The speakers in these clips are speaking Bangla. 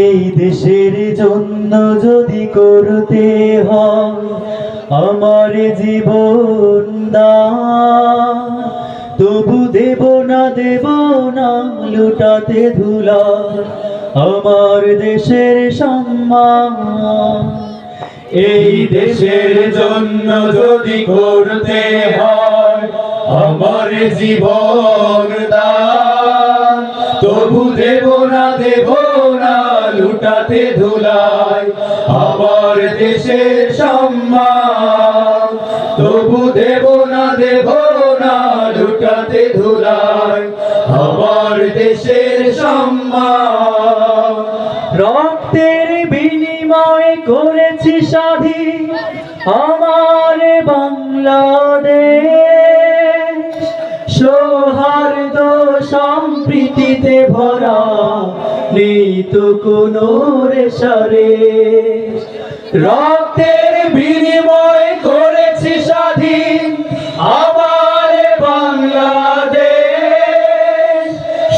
এই দেশের জন্য যদি করতে হয় আমার জীবন দান, তবু দেব না লুটাতে ধুলা আমার দেশের সম্মান। এই দেশের জন্য যদি করতে হয় আমার জীবন দান, তবু দেব না লুটাতে ধুলায় আমার দেশের সম্মান। তবু দেব না লুটাতে ধুলায় আমার দেশের সম্মান। রক্তের বিনিময় করেছি স্বাধীন আমার বাংলাদেশ, সৌহার্দ্য সম্প্রীতিতে ভরা নেই তো কোনো রেশারেশ। রক্তের বিনিময় করেছি স্বাধীন আমার বাংলাদেশ,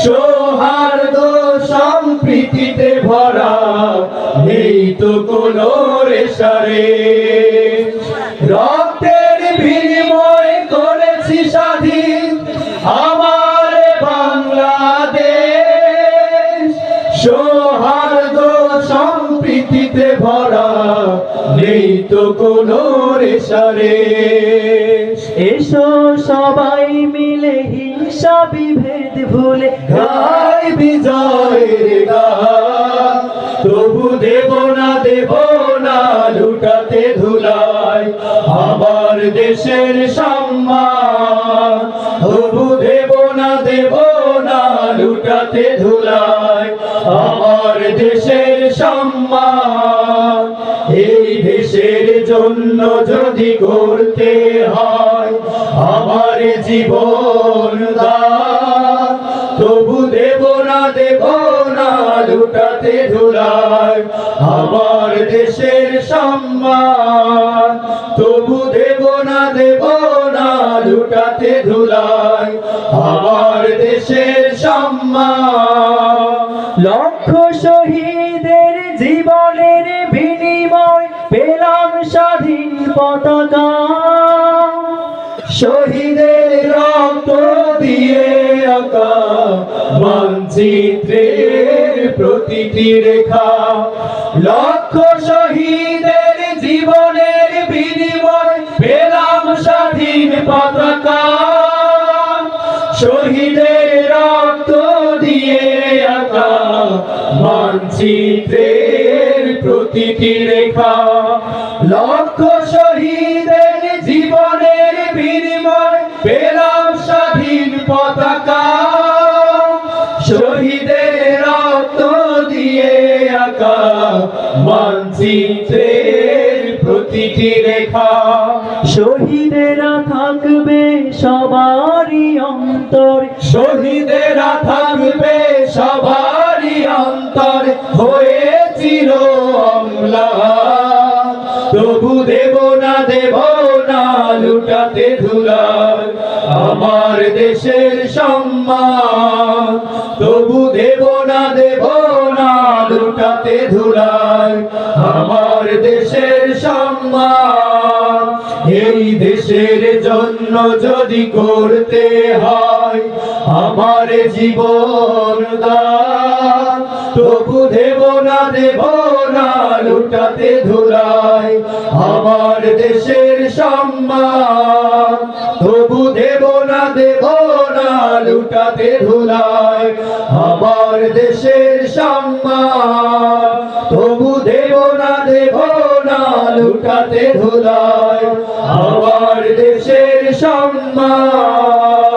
সৌহার্দ্য সম্প্রীতিতে ভরা নেই তো কোনো রেশারেশ। রক্তের বিনিময় করেছি স্বাধীন আমার বাংলাদেশ, সৌহার্দ্য সম্প্রীতিতে ভরা নেই তো কোনো রেশারেশ। এসো সবাই মিলে হিংসা বিভেদ ভুলে গাই বিজয়ের গান, তবু দেব না লুটাতে ধুলায় আমার দেশের সম্মান। তবু দেব না লুটাতে ধুলায় আমার দেশের সম্মান। এই দেশের জন্য যদি করতে হয় আমার জীবন দান, তবু দেব না লুটাতে ধুলায় আমার দেশের সম্মান। তবু দেব না লুটাতে ধুলায় আমার দেশের সম্মান। লক্ষ শহীদের জীবনের বিনিময় পেলাম স্বাধীন পতাকা, শহীদের রক্ত দিয়ে আঁকা মানচিত্রের প্রতিটি রেখা। লক্ষ শহীদের জীবনের বিনিময় পেলাম স্বাধীন পতাকা, শহীদের রক্ত দিয়ে আঁকা মানচিত্রের প্রতিটি রেখা। লক্ষ শহীদের জীবনের বিনিময় পেলাম স্বাধীন পতাকা, শহীদের রক্ত দিয়ে আঁকা মানচিত্রের প্রতিটি রেখা। শহীদেরা থাকবে সবারই অন্তর, শহীদেরা থাকবে সবারই অন্তর হয়ে চির অম্লান। তবু দেব না লুটাতে ধুলায় আমার দেশের সম্মান। তবু দেব না লুটাতে ধুলায় আমার দেশের সম্মান। এই দেশের জন্য যদি করতে হয় আমার জীবন দান, তবু দেব না লুটাতে ধুলায় আমার দেশের সম্মান। তবু দেব না লুটাতে ধুলায় আমার দেশের সম্মান। তবু দেব না লুটাতে ধুলায় আমার দেশের সম্মান।